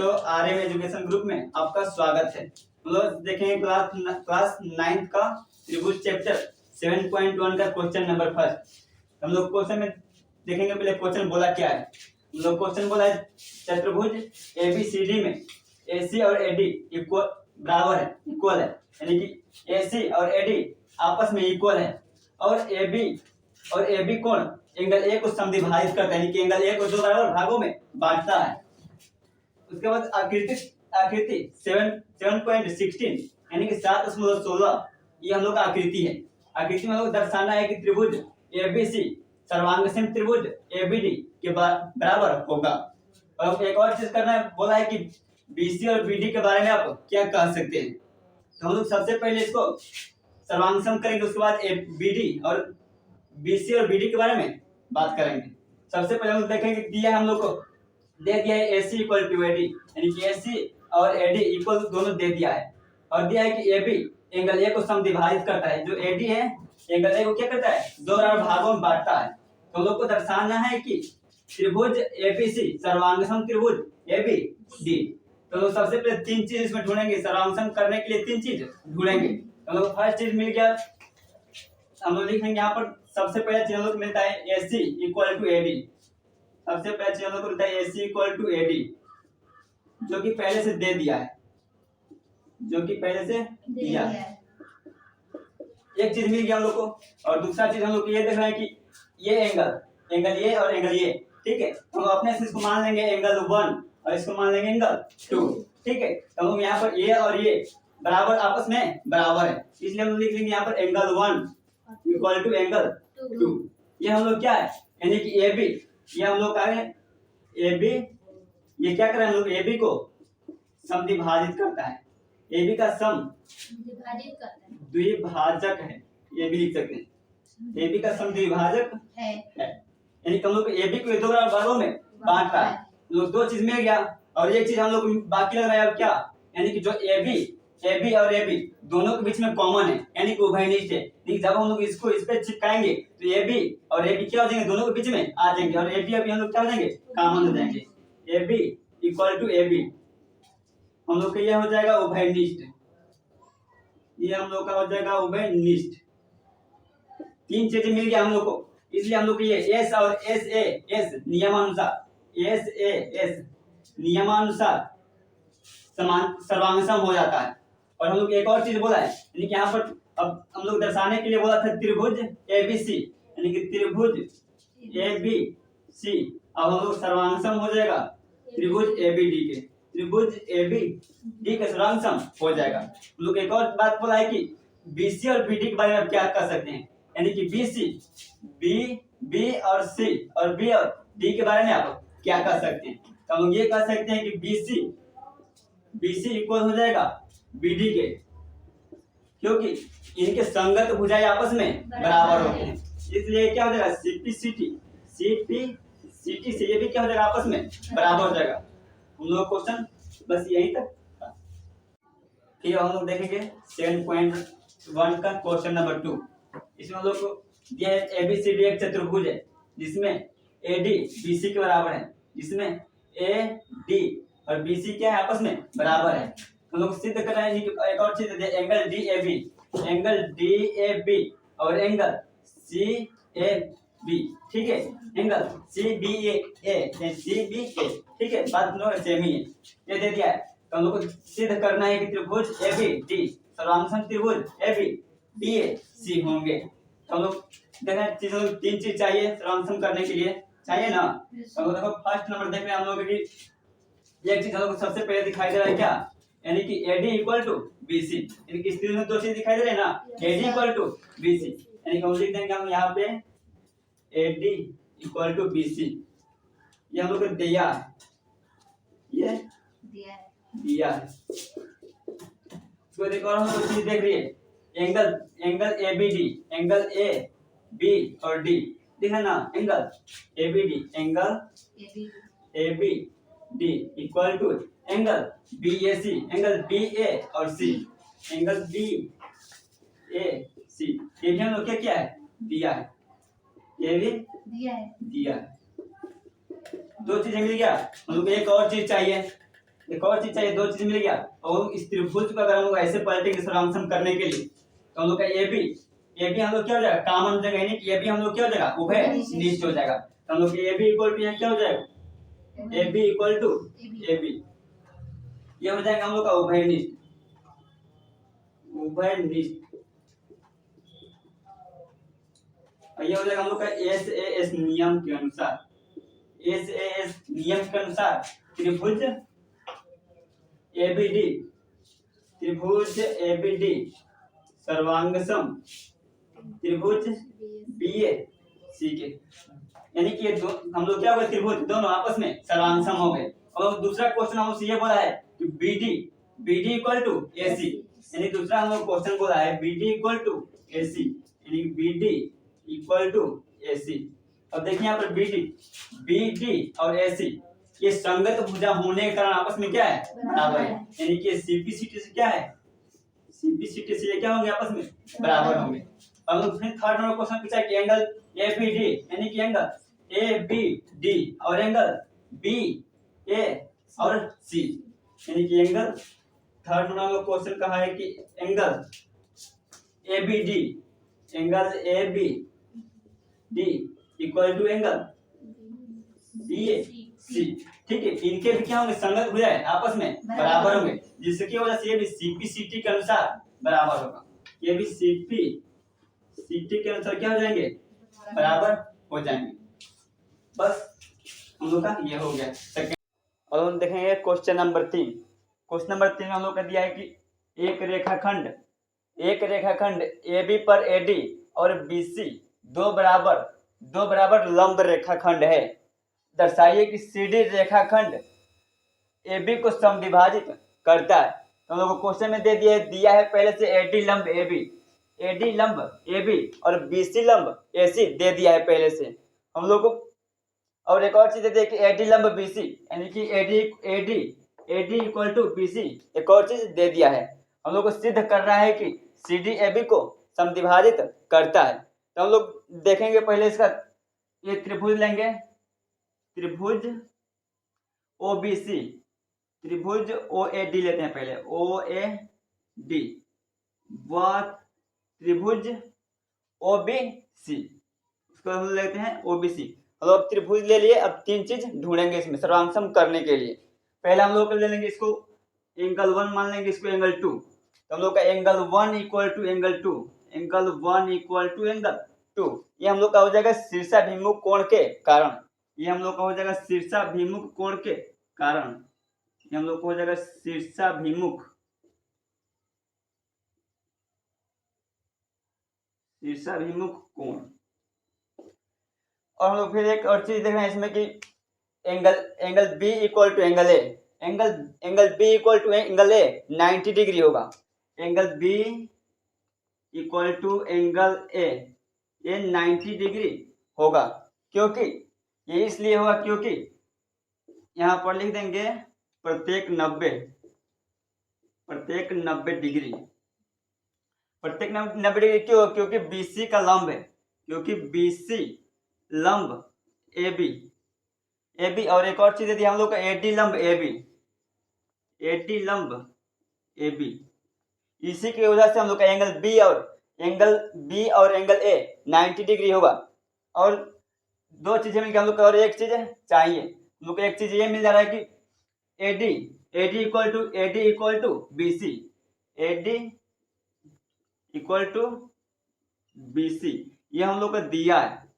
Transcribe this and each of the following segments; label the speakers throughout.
Speaker 1: बच्चों RM education group में आपका स्वागत है। हम लोग देखेंगे क्लास 9th का त्रिभुज चैप्टर 7.1 का क्वेश्चन नंबर फर्स्ट। हम लोग क्वेश्चन में देखेंगे, पहले क्वेश्चन बोला क्या है। हम लोग क्वेश्चन बोला है चतुर्भुज एबीसीडी में एसी और एडी इक्वल बराबर है, इक्वल है, यानी कि एसी और एडी आपस में इक्वल है और एबी कोण एंगल ए को समद्विभाजित करता है, यानी कि एंगल ए को दो बराबर भागों में बांटता है। उसके बाद आकृति 7.16 यानी कि 7.16 ये हम लोग का आकृति है। आकृति में हम लोग दर्शाना है कि त्रिभुज एबीसी सर्वांगसम त्रिभुज एबीडी के बराबर होगा। और एक और चीज करना है, बोला है कि बीसी और बीडी के बारे में आप क्या कह सकते हैं। तो हम लोग सबसे पहले इसको सर्वांगसम करेंगे, उसके बाद बीडी और बीसी और बीडी के बारे में बात करेंगे। सबसे पहले हम देखेंगे दिया है हम लोग को, दे दिया है AC इक्वल टू एडी, यानी कि AC और AD इक्वल दोनों दे दिया है। और दिया है कि AB एंगल ए को समद्विभाजित करता है, जो AD है एंगल ए को क्या करता है, दो बराबर भागों में बांटता है। तो हम लोग को दर्शाना है कि त्रिभुज ABC सर्वांगसम त्रिभुज ABD। तो लोग सबसे पहले तीन चीज इसमें ढूंढेंगे, सर्वांगसम करने के लिए तीन चीज ढूंढेंगे। तो लोग फर्स्ट चीज मिल गया, हम लोग लिखेंगे यहाँ पर सबसे पहला चीज हम लोग मिलता है AC इक्वल टू AD। सबसे पहले चीज हम लोग को मिलता है AC इक्वल टू AD, जो कि पहले से दे दिया है, जो कि पहले से दिया है। एक चीज मिल गया हम लोग को। और दूसरा चीज हम लोग को ये देख रहे हैं कि ये एंगल ये और एंगल ये, ठीक है, हम अपने से इसको मान लेंगे एंगल 1 और इसको मान लेंगे एंगल 2, ठीक है। तो हम यहाँ पर ये और ये बराबर आपस में बराबर है, इसलिए हम लोग लिख लेंगे यहाँ पर एंगल 1 इक्वल टू एंगल 2। ये हम लोग क्या है, यानी कि AB, ये हम लोग का है AB, ये क्या करें हम लोग, AB को समद्विभाजित करता है। AB का सम द्विभाजक है, ये भी लिख सकते हैं, AB का सम द्विभाजक है, यानी कि हम लोग AB को दो बराबर भागों में बांट रहा है। लोग दो चीज मिल गया और एक चीज हम लोग बाकी लग रहा है, अब क्या, यानी कि जो AB और AB दोनों के बीच में कॉमन है, यानी कि उभयनिष्ठ है। जब हम लोग इसको इस पे चिपकाएंगे तो AB और AB क्या हो जाएंगे, दोनों के बीच में आ जाएंगे और AB हम लोग क्या हो जाएंगे, कॉमन हो जाएंगे। AB इक्वल टू AB हम लोग का ये हो जाएगा उभयनिष्ठ, ये हम लोग का हो जाएगा उभयनिष्ठ। तीन चीजें मिल गया हम लोग को, इसलिए हम लोग को ये S और SAS नियमानुसार समान सर्वांगसम हो जाता है। और हम लोग एक और चीज बोला है, यानी कि यहाँ पर अब हम लोग दर्शाने के लिए बोला था त्रिभुज ABC, यानी कि त्रिभुज ABC अब हम लोग सर्वांगसम हो जाएगा त्रिभुज ABD के, त्रिभुज ABD के सर्वांगसम हो जाएगा। हम लोग एक और बात बोला है कि BC और BD के बारे में आप क्या कर सकते हैं, यानी कि B और C और B और D के बारे में आप क्या कर सकते हैं। तो हम लोग ये कह सकते हैं कि BC इक्वल हो जाएगा BD के, क्योंकि इनके संगत भुजाएं आपस में बराबर होते हैं, इसलिए क्या हो जाएगा CP से ये भी क्या हो जाएगा, आपस में बराबर हो जाएगा। हम लोग क्वेश्चन बस यहीं तक था। फिर हम लोग देखेंगे 7.1 का क्वेश्चन नंबर 2। इसमें हम लोग को दिया है ABCD एक चतुर्भुज है जिसमें AD BC के बराबर है, जिसमें AD और BC क्या है, आपस में बराबर है। हम लोग सिद्ध कर रहे हैं कि एक और चीज एंगल DAB और एंगल CAB, ठीक है, एंगल CBA, ठीक है, बात दोनों सेम ही है, ये दे दिया है। तो हम लोग को सिद्ध करना है कि त्रिभुज ABD सर्वांगसम त्रिभुज ABDAC होंगे। तो हम लोग देखना चीजों तीन चीज चाहिए सर्वांगसम करने के लिए, चाहिए ना। तो हम लोग देखो फर्स्ट नंबर देख रहे हैं हम लोग की एक चीज हम लोग को सबसे पहले दिखाई दे रहा है क्या, यानी कि AD इक्वल टू BC, यानी कि स्क्रीन में दो चीज दिखाई दे रहे हैं ना, AD इक्वल टू BC, यानी कि हम लिख देंगे हम यहाँ पे AD इक्वल टू BC, ये हम लोग को दिया है, ये दिया है। इसको देखो और हम लोग चीज देख रही है एंगल ABD, एंगल AB और D दिखा ना, angle ABD equal to angle BAC, angle BA और C, एंगल BAC, ये भी हम लोग क्या है, दिया है, ये भी दिया है। दो चीजें मिल गया, हम लोग एक और चीज चाहिए, एक और चीज चाहिए, दो चीज मिल गया। और इस त्रिभुज को अगर हम लोग ऐसे पलटेंगे सर्वांशम करने के लिए, तो हम लोग का ए बी हम लोग क्या हो जाएगा, कॉमन जगह यानी कि ए बी हम लोग क्या हो जाएगा, उभय निष्ठ हो जाएगा। तो हम लोग ए बी इक्वल टू यहाँ क्या हो जाएगा, A B equal to A B, ये हो जाएगा हम लोग का उभय निष्ठ, उभय निष्ठ। और ये हो जाएगा हम लोग का एस ए एस नियम के अनुसार, एस ए एस नियम के अनुसार त्रिभुज एबीडी, त्रिभुज एबीडी सर्वांग सम त्रिभुज बीए सी के, यानी कि ये हम लोग क्या हो गए, त्रिभुज दोनों आपस में सर्वांग सम हो गए। और दूसरा क्वेश्चन हम लोग ये बोला है कि बीडी इक्वल टू एसी, यानी दूसरा हम लोग क्वेश्चन बोला है बीडी इक्वल टू एसी, यानी बीडी इक्वल टू एसी। अब देखिए यहाँ पर बीडी और एसी ये संगत भुजा होने के कारण आपस में क्या है, बराबर है, यानी कि सीपीसीटी से क्या है, सीपीसीटी से ये क्या होंगे, आपस में बराबर होंगे। अब फिर थर्ड नंबर क्वेश्चन पूछा कि एंगल एबीडी यानी कि एंगल एबीडी और एंगल बीए और सी, यानी कि एंगल थर्ड नंबर क्वेश्चन कहा है कि angle ABD, angle ABD equal to angle BA C, ठीक है। इनके भी क्या होंगे, संगत भुजा है, आपस में बराबर होंगे, जिसकी वजह से ये भी सीपीसीटी के अनुसार बराबर होगा, ये भी सीपीसीटी के अनुसार क्या हो जाएंगे, बराबर हो जाएंगे। बस हम लोग का ये हो गया सेकंड। और हम देखेंगे क्वेश्चन नंबर 3। क्वेश्चन नंबर 3 में हम लोग का दिया है कि एक रेखाखंड AB पर AD और BC दो बराबर लंब रेखाखंड है। दर्शाइए कि CD रेखाखंड AB को समद्विभाजित करता है। तो हम लोग को क्वेश्चन में दिया है पहले से AD लंब AB और BC लंब AC दे दिया है पहले से हम लोग को। और एक और चीज दे कि AD लंब BC यानी कि AD इक्वल टू BC, एक और चीज दे दिया है। हम लोग को सिद्ध करना है कि CD AB को समद्विभाजित करता है। तो हम लोग देखेंगे पहले इसका, ये त्रिभुज लेंगे, त्रिभुज OBC, त्रिभुज OAD लेते हैं पहले, OAD व त्रिभुज OBC, उसको हम लेते हैं OBC। अब त्रिभुज ले लिए, अब तीन चीज ढूंढेंगे इसमें सर्वांशम करने के लिए। पहले हम लोग ले लेंगे इसको एंगल 1 मान लेंगे, इसको एंगल 2। तो हम लोग का angle 1 equal to angle 2, angle 1 equal to angle 2, ये हम लोग का हो जाएगा शीर्षाभिमुख कोण के कारण, ये हम लोग का हो जाएगा शीर्षाभिमुख कोण के कारण, ये हम लोग को हो जाएगा शीर्षाभिमुख कोण। और हम लोग फिर एक और चीज देख रहे हैं इसमें कि angle B equal to angle A, angle B equal to angle A 90 degree होगा, angle B equal to angle A ये 90 डिग्री होगा। क्योंकि ये इसलिए होगा क्योंकि यहाँ पर लिख देंगे प्रत्येक 90 डिग्री, प्रत्येक 90 डिग्री क्यों, क्योंकि BC का लंब है, क्योंकि BC लंब AB। और एक और चीज यदि हम लोग का AD लंब AB, इसी की वजह से हम लोग का एंगल B और एंगल A 90 डिग्री होगा। और दो चीजें मिल गई हम लोग को, और एक चीज चाहिए हम लोग को, एक चीज ये मिल जा रहा है कि AD equal to BC, AD equal to BC, ये हम लोग को दिया है,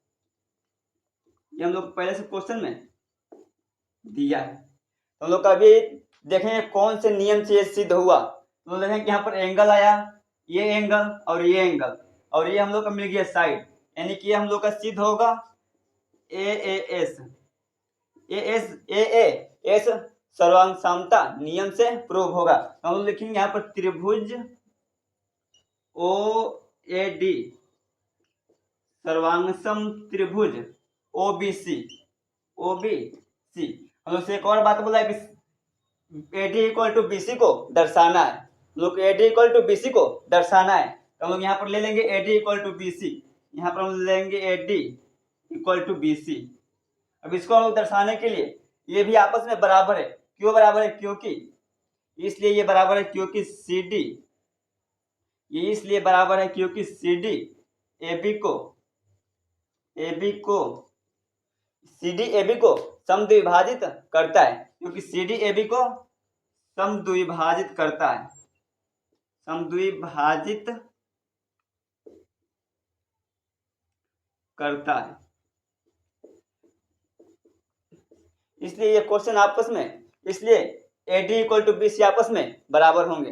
Speaker 1: ये हम लोग पहले से क्वेश्चन में दिया है। तो हम लोग अभी देखेंगे कौन से नियम से सिद्ध हुआ। तो देखें कि यहाँ पर एंगल आया, ये एंगल और ये एंगल, और ये हम लोग का मिल गया साइड, यानी कि ये हम लोग का सिद्ध होगा AAS सर्वांग समता नियम से प्रूव होगा। तो हम लोग लिखेंगे यहाँ पर त्रिभुज OAD सर्वांगसम त्रिभुज OBC। हम लोग से एक और बात बोला है कि AD इक्वल टू BC को दर्शाना है, लोग AD इक्वल टू BC को दर्शाना है। तो हम लोग यहाँ पर ले लेंगे AD इक्वल टू BC, यहाँ पर हम लेंगे AD इक्वल टू BC। अब इसको हम लोग दर्शाने के लिए ये भी आपस में बराबर है, क्यों बराबर है? क्योंकि इसलिए ये बराबर है क्योंकि सी डी, ये इसलिए बराबर है क्योंकि सी डी ए बी को समद्विभाजित करता है, क्योंकि सी डी ए बी को समद्विभाजित करता है, समद्विभाजित करता है। इसलिए ये क्वेश्चन आपस में, इसलिए AD इक्वल टू BC आपस में बराबर होंगे।